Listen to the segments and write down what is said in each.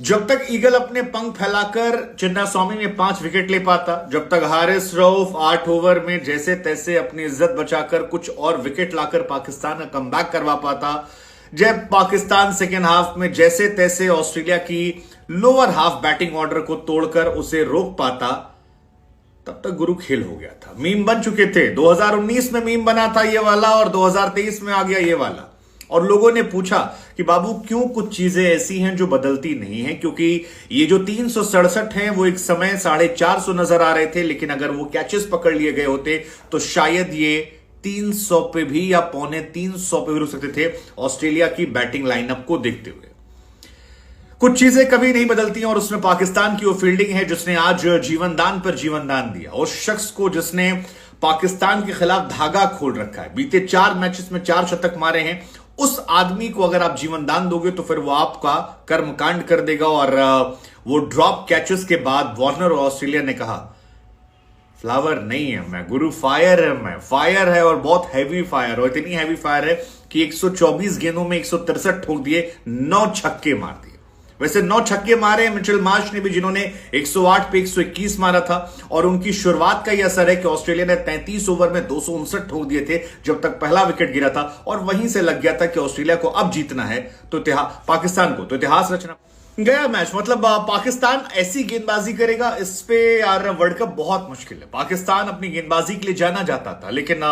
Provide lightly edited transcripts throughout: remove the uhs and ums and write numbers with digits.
जब तक ईगल अपने पंख फैलाकर चिन्नास्वामी में 5 विकेट ले पाता, जब तक हारिस रऊफ 8 ओवर में जैसे तैसे अपनी इज्जत बचाकर कुछ और विकेट लाकर पाकिस्तान का कमबैक करवा पाता, जब पाकिस्तान सेकेंड हाफ में जैसे तैसे ऑस्ट्रेलिया की लोअर हाफ बैटिंग ऑर्डर को तोड़कर उसे रोक पाता, तब तक गुरु खेल हो गया था। मीम बन चुके थे। 2019 में मीम बना था ये वाला और 2023 में आ गया ये वाला। और लोगों ने पूछा कि बाबू क्यों कुछ चीजें ऐसी हैं जो बदलती नहीं हैं, क्योंकि ये जो 367 हैं वो एक समय 450 नजर आ रहे थे, लेकिन अगर वो कैचेस पकड़ लिए गए होते तो शायद ये 300 पे भी या 250 पे भी रुक सकते थे ऑस्ट्रेलिया की बैटिंग लाइनअप को देखते हुए। कुछ चीजें कभी नहीं बदलती और उसमें पाकिस्तान की वो फील्डिंग है जिसने आज जीवनदान पर जीवनदान दिया। उस शख्स को जिसने पाकिस्तान के खिलाफ धागा खोल रखा है, बीते 4 मैचेस में 4 शतक मारे हैं, उस आदमी को अगर आप जीवनदान दोगे तो फिर वो आपका कर्मकांड कर देगा। और वो ड्रॉप कैचेस के बाद वार्नर और ऑस्ट्रेलिया ने कहा फ्लावर नहीं है मैं गुरु, फायर है मैं, फायर है और बहुत हैवी फायर, और इतनी हैवी फायर है कि 124 गेंदों में 163 ठोक दिए, 9 छक्के मार दिए। वैसे 9 छक्के मारे मिचेल मार्श ने भी, जिन्होंने 108 पे 121 मारा था, और उनकी शुरुआत का यह असर है कि ऑस्ट्रेलिया ने 33 ओवर में 259 ठोक दिए थे जब तक पहला विकेट गिरा था, और वहीं से लग गया था कि ऑस्ट्रेलिया को अब जीतना है तो पाकिस्तान को तो इतिहास रचना गया मैच। मतलब पाकिस्तान ऐसी गेंदबाजी करेगा, इस पे यार वर्ल्ड कप बहुत मुश्किल है। पाकिस्तान अपनी गेंदबाजी के लिए जाना जाता था, लेकिन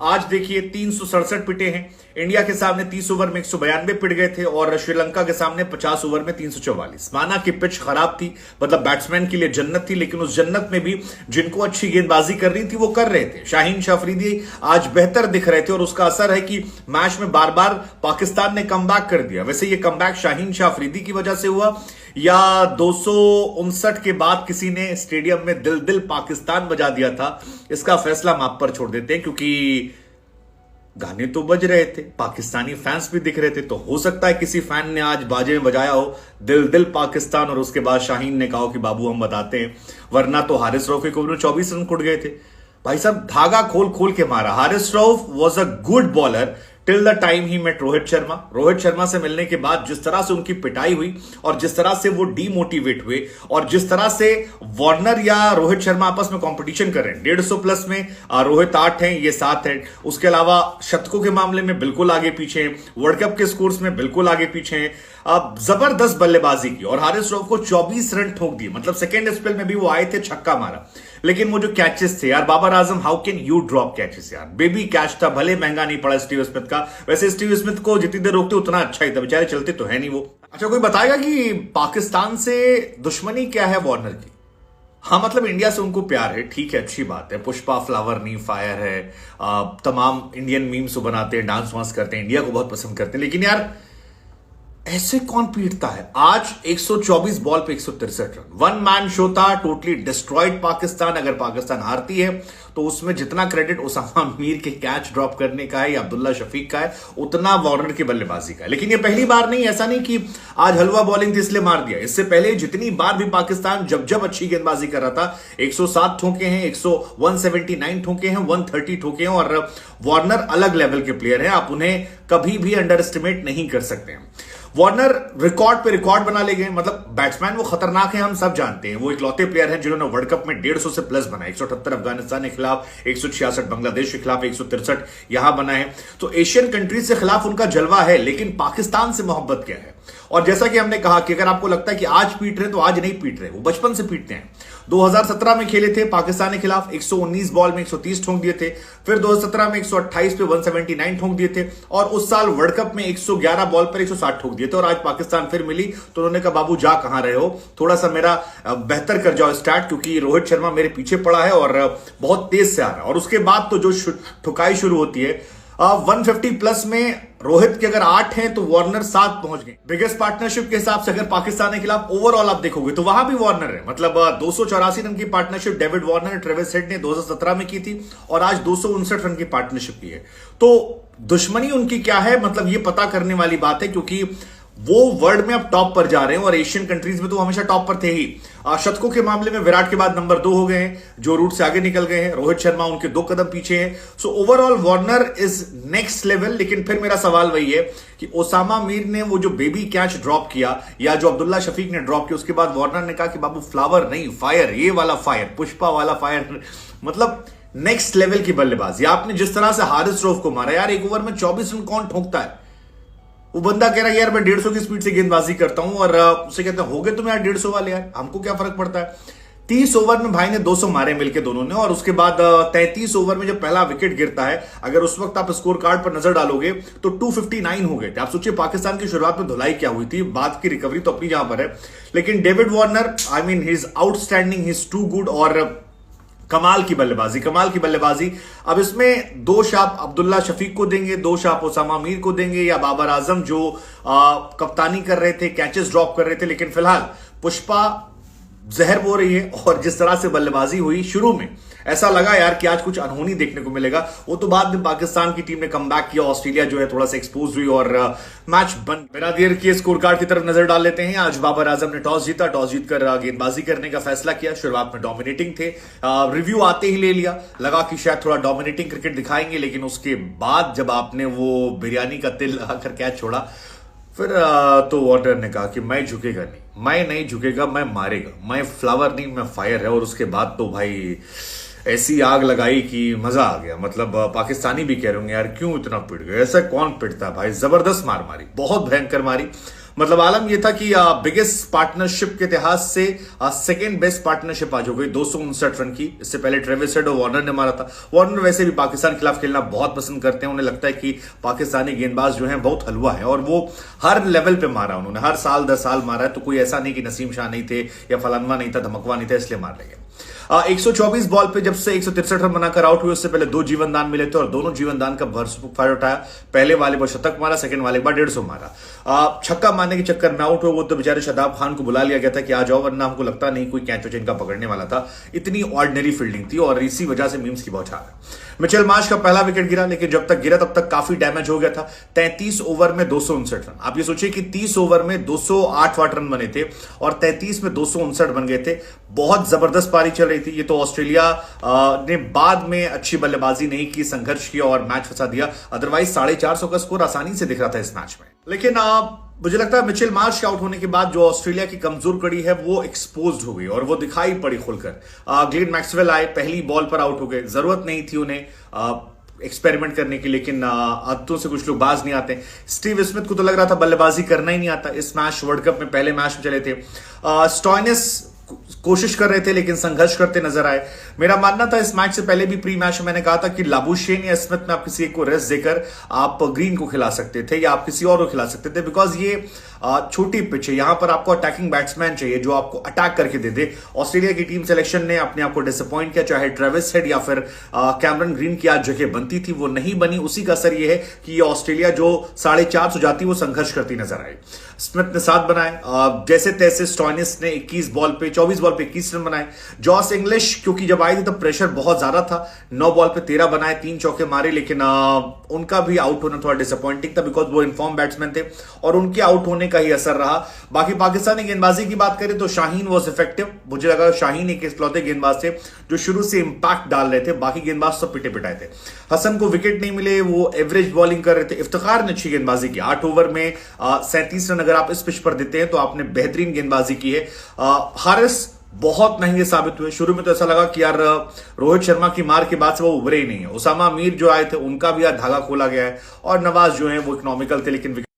आज देखिए 367 पिटे हैं। इंडिया के सामने 30 ओवर में 192 पिट गए थे और श्रीलंका के सामने 50 ओवर में 344। माना कि पिच खराब थी, मतलब बैट्समैन के लिए जन्नत थी, लेकिन उस जन्नत में भी जिनको अच्छी गेंदबाजी कर रही थी वो कर रहे थे। शाहीन शाह अफरीदी आज बेहतर दिख रहे थे और उसका असर है कि मैच में बार बार पाकिस्तान ने कमबैक कर दिया। वैसे ये कमबैक शाहीन शाह अफरीदी की वजह से हुआ या 259 के बाद किसी ने स्टेडियम में दिल दिल पाकिस्तान बजा दिया था, इसका फैसला हम आप पर छोड़ देते हैं, क्योंकि गाने तो बज रहे थे, पाकिस्तानी फैंस भी दिख रहे थे, तो हो सकता है किसी फैन ने आज बाजे में बजाया हो दिल दिल पाकिस्तान, और उसके बाद शाहीन ने कहा कि बाबू हम बताते हैं, वरना तो हारिस रऊफ के ओवर में 24 रन कुट गए थे। भाई साहब धागा खोल खोल के मारा। Haris Rauf was a good bowler till the time he met Rohit Sharma. Rohit Sharma से मिलने के बाद जिस तरह से उनकी पिटाई हुई और जिस तरह से वो डीमोटिवेट हुए और जिस तरह से वार्नर या रोहित शर्मा आपस में कंपटीशन कर रहे हैं, 150 प्लस में रोहित 8 है, ये 7 है, उसके अलावा शतकों के मामले में बिल्कुल आगे पीछे हैं, वर्ल्ड कप के स्कोर्स में बिल्कुल आगे पीछे हैं। अब जबरदस्त बल्लेबाजी की और हारिस रऊफ को 24 रन ठोक दिए। मतलब सेकेंड स्पेल में भी वो आए थे, छक्का मारा, लेकिन वो जो कैचेस थे यार, Babar Azam how can you drop catches यार, बेबी कैच था, भले महंगा नहीं पड़ा स्टीव स्मिथ का। वैसे स्टीव स्मिथ को जितनी देर रोकते उतना अच्छा ही था, बेचारे चलते तो है नहीं वो। अच्छा कोई बताएगा कि पाकिस्तान से दुश्मनी क्या है वार्नर की? हाँ मतलब इंडिया से उनको प्यार है, ठीक है, अच्छी बात है, पुष्पा फ्लावर नहीं फायर है, तमाम इंडियन मीम्स बनाते हैं, डांस वांस करते हैं, इंडिया को बहुत पसंद करते हैं, लेकिन यार ऐसे कौन पीटता है? आज 124 बॉल पे 163 रन, वन मैन शो था, टोटली डिस्ट्रॉयड पाकिस्तान। अगर पाकिस्तान हारती है तो उसमें जितना क्रेडिट उसामा मीर के कैच ड्रॉप करने का है या अब्दुल्ला शफीक का है, उतना वार्नर की बल्लेबाजी का है। लेकिन ये पहली बार नहीं, ऐसा नहीं कि आज हलवा बॉलिंग थी इसलिए मार दिया। इससे पहले जितनी बार भी पाकिस्तान जब अच्छी गेंदबाजी कर रहा था, 107 ठोके हैं, 179 ठोके हैं, 130 ठोके हैं, और वार्नर अलग लेवल के प्लेयर हैं, आप उन्हें कभी भी अंडर एस्टिमेट नहीं कर सकते हैं। वार्नर रिकॉर्ड पे रिकॉर्ड बना ले गए। मतलब बैट्समैन वो खतरनाक है, हम सब जानते हैं, वो इकलौते प्लेयर हैं जिन्होंने वर्ल्ड कप में 150 से प्लस बनाए। 178 अफगानिस्तान के खिलाफ, 166 बांग्लादेश के खिलाफ, 163 यहां बनाए। तो एशियन कंट्रीज से खिलाफ उनका जलवा है, लेकिन पाकिस्तान से मोहब्बत क्या है? और जैसा कि हमने कहा कि अगर आपको लगता है कि आज पीट रहे हैं, तो आज नहीं पीट रहे, वो बचपन से पीटते हैं। 2017 में खेले थे पाकिस्तान के खिलाफ, 119 बॉल में 130 ठोक दिए थे, फिर 2017 में 128 पे 179 ठोक दिए थे, और उस साल वर्ल्ड कप में 111 बॉल पर 160 ठोक दिए थे। और आज पाकिस्तान फिर मिली तो उन्होंने कहा बाबू जा कहां रहे हो, थोड़ा सा मेरा बेहतर कर जाओ स्टार्ट, क्योंकि रोहित शर्मा मेरे पीछे पड़ा है और बहुत तेज से आ रहा है। और उसके बाद तो जो ठुकाई शुरू होती है, 150 प्लस में रोहित के अगर 8 हैं तो वार्नर 7 पहुंच गए। बिगेस्ट पार्टनरशिप के हिसाब से अगर पाकिस्तान के खिलाफ ओवरऑल आप देखोगे तो वहां भी वार्नर है। मतलब 284 रन की partnership David Warner Travis head ने 2017 में की थी और आज 259 रन की पार्टनरशिप की है। तो दुश्मनी उनकी क्या है, मतलब ये पता करने वाली बात है, क्योंकि वो वर्ल्ड में अब टॉप पर जा रहे हैं और एशियन कंट्रीज में तो हमेशा टॉप पर थे ही। शतकों के मामले में विराट के बाद नंबर 2 हो गए हैं, जो रूट से आगे निकल गए हैं। रोहित शर्मा उनके 2 कदम पीछे हैं। So overall Warner is next level. लेकिन फिर मेरा सवाल वही है कि ओसामा मीर ने वो जो बेबी कैच ड्रॉप किया या जो अब्दुल्ला शफीक ने ड्रॉप किया, उसके बाद वार्नर ने कहा कि बाबू फ्लावर नहीं, फायर, ये वाला फायर, पुष्पा वाला फायर। मतलब नेक्स्ट लेवल की बल्लेबाजी। आपने जिस तरह से हारिस रऊफ को मारा यार, एक ओवर में 24 रन कौन ठोकता है? वो बंदा कह रहा है यार मैं 150 की स्पीड से गेंदबाजी करता हूं, और उसे कहते हैं हो गए तुम यार 150 वाले, यार हमको क्या फर्क पड़ता है। 30 ओवर में भाई ने 200 मारे मिलके दोनों ने, और उसके बाद 33 ओवर में जब पहला विकेट गिरता है, अगर उस वक्त आप स्कोर कार्ड पर नजर डालोगे तो 259 हो गए थे। आप सोचिए पाकिस्तान की शुरुआत में धुलाई क्या हुई थी, बाद की रिकवरी तो अपनी जहां पर है। लेकिन David Warner, I mean he is outstanding, he is too good, और कमाल की बल्लेबाजी, कमाल की बल्लेबाजी। अब इसमें दोष आप अब्दुल्ला शफीक को देंगे, दोष आप ओसामा मीर को देंगे, या बाबर आजम जो कप्तानी कर रहे थे, कैचेस ड्रॉप कर रहे थे। लेकिन फिलहाल पुष्पा जहर बो रही है, और जिस तरह से बल्लेबाजी हुई शुरू में, ऐसा लगा यार कि आज कुछ अनहोनी देखने को मिलेगा। वो तो बाद में पाकिस्तान की टीम ने कमबैक किया, ऑस्ट्रेलिया जो है थोड़ा सा एक्सपोज हुई और मैच बन। बिना देर किए स्कोर कार्ड की तरफ नजर डाल लेते हैं। आज बाबर आजम ने टॉस जीता, टॉस जीतकर गेंदबाजी करने का फैसला किया। शुरुआत में डोमिनेटिंग थे, रिव्यू आते ही ले लिया, लगा कि शायद थोड़ा डोमिनेटिंग क्रिकेट दिखाएंगे। लेकिन उसके बाद जब आपने वो बिरयानी का तेल लगाकर कैच छोड़ा, फिर तो वार्नर ने कहा कि मैं झुकेगा नहीं, मैं नहीं झुकेगा, मैं मारेगा, मैं फ्लावर नहीं, मैं फायर है। और उसके बाद तो भाई ऐसी आग लगाई कि मजा आ गया। मतलब पाकिस्तानी भी कह रहे होंगे यार क्यों इतना पिट गए, ऐसा कौन पिटता है भाई। जबरदस्त मार मारी, बहुत भयंकर मारी। मतलब आलम यह था कि बिगेस्ट पार्टनरशिप के इतिहास से सेकेंड बेस्ट पार्टनरशिप आज हो गई, 259 रन की। इससे पहले ट्रेविस हेड और वार्नर ने मारा था। वार्नर वैसे भी पाकिस्तान के खिलाफ खेलना बहुत पसंद करते हैं, उन्हें लगता है कि पाकिस्तानी गेंदबाज जो हैं बहुत हलवा है, और वो हर लेवल पे मारा उन्होंने, हर साल 10 साल मारा है। तो कोई ऐसा नहीं कि नसीम शाह नहीं थे या फलानवा नहीं था, धमकवा नहीं था, इसलिए मार रहे 124 बॉल पे जब से 163 रन बनाकर आउट हुए, उससे पहले 2 जीवन दान मिले थे, और दोनों जीवन दान का भरपूर फायदा उठाया। पहले वाले पर शतक मारा, सेकंड वाले पर 150 मारा। छक्का मारने के चक्कर में आउट हुए, वो तो बेचारे शादाब खान को बुला लिया गया था कि आ जाओ, वरना हमको लगता नहीं कोई कैच इनका पकड़ने वाला था। इतनी ऑर्डिनरी फील्डिंग थी, और इसी वजह से मीम्स की बौछार है। मिचेल मार्श का पहला विकेट गिरा, लेकिन जब तक गिरा तब तक काफी डैमेज हो गया था। 33 ओवर में 259 रन। आप ये सोचिए कि 30 ओवर में 208 रन बने थे, और 33 में 259 बन गए थे। बहुत जबरदस्त पारी चल रही थी। ये तो ऑस्ट्रेलिया ने बाद में अच्छी बल्लेबाजी नहीं की, संघर्ष किया और मैच फंसा दिया। अदरवाइज 450 का स्कोर आसानी से दिख रहा था इस मैच में। लेकिन मुझे लगता है मिचेल मार्श के आउट होने के बाद जो ऑस्ट्रेलिया की कमजोर कड़ी है वो एक्सपोज हो गई, और वो दिखाई पड़ी खुलकर। ग्लेन मैक्सवेल आए, पहली बॉल पर आउट हो गए। जरूरत नहीं थी उन्हें एक्सपेरिमेंट करने की, लेकिन आदतों से कुछ लोग बाज नहीं आते। स्टीव स्मिथ को तो लग रहा था बल्लेबाजी करना ही नहीं आता। इस मैच वर्ल्ड कप में पहले मैच में चले थे। स्टॉइनिस कोशिश कर रहे थे, लेकिन संघर्ष करते नजर आए। मेरा मानना था इस मैच से पहले भी, प्री मैच में मैंने कहा था कि लाबुशेन या स्मिथ में आप किसी एक को रेस्ट देकर आप ग्रीन को खिला सकते थे, या आप किसी और को खिला सकते थे, बिकॉज ये छोटी पिच है। यहां पर आपको अटैकिंग बैट्समैन चाहिए जो आपको अटैक करके दे दे। ऑस्ट्रेलिया की टीम सिलेक्शन ने अपने आप को डिसअपॉइंट किया, चाहे ट्रेविस हेड या फिर कैमरन ग्रीन की आज जगह बनती थी, वो नहीं बनी। उसी का असर यह है कि ये ऑस्ट्रेलिया जो 450 हो जाती वो संघर्ष करती नजर आई। स्मिथ ने 7 बनाए, जैसे तैसे स्टॉइनिस ने 24 बॉल पे 21 रन बनाए। जॉस इंग्लिश क्योंकि जब आई थी तब प्रेशर बहुत ज्यादा था, 9 बॉल पे 13 बनाए, 3 चौके मारे। लेकिन उनका भी आउट होना थोड़ा डिसअपॉइंटिंग था, बिकॉज वो इनफॉर्म बैट्समैन थे, और उनके आउट होने का ही असर रहा। बाकी पाकिस्तानी गेंदबाजी की बात करें तो शाहीन वॉज इफेक्टिव। मुझे लगा शाहीन एक इकलौते गेंदबाज थे जो शुरू से इंपैक्ट डाल रहे थे, बाकी गेंदबाज सब पिटे पिटाए थे। हसन को विकेट नहीं मिले, वो एवरेज बॉलिंग कर रहे थे। इफ्तिखार ने अच्छी गेंदबाजी की, 8 ओवर में 37 रन अगर आप इस पिच पर देते हैं तो आपने बेहतरीन गेंदबाजी की है। हारिस बहुत महंगे साबित हुए। शुरू में तो ऐसा लगा कि यार रोहित शर्मा की मार के बाद से वो उभरे ही नहीं है। ओसामा मीर जो आए थे उनका भी यार धागा खोला गया है, और नवाज जो है वो इकोनॉमिकल थे, लेकिन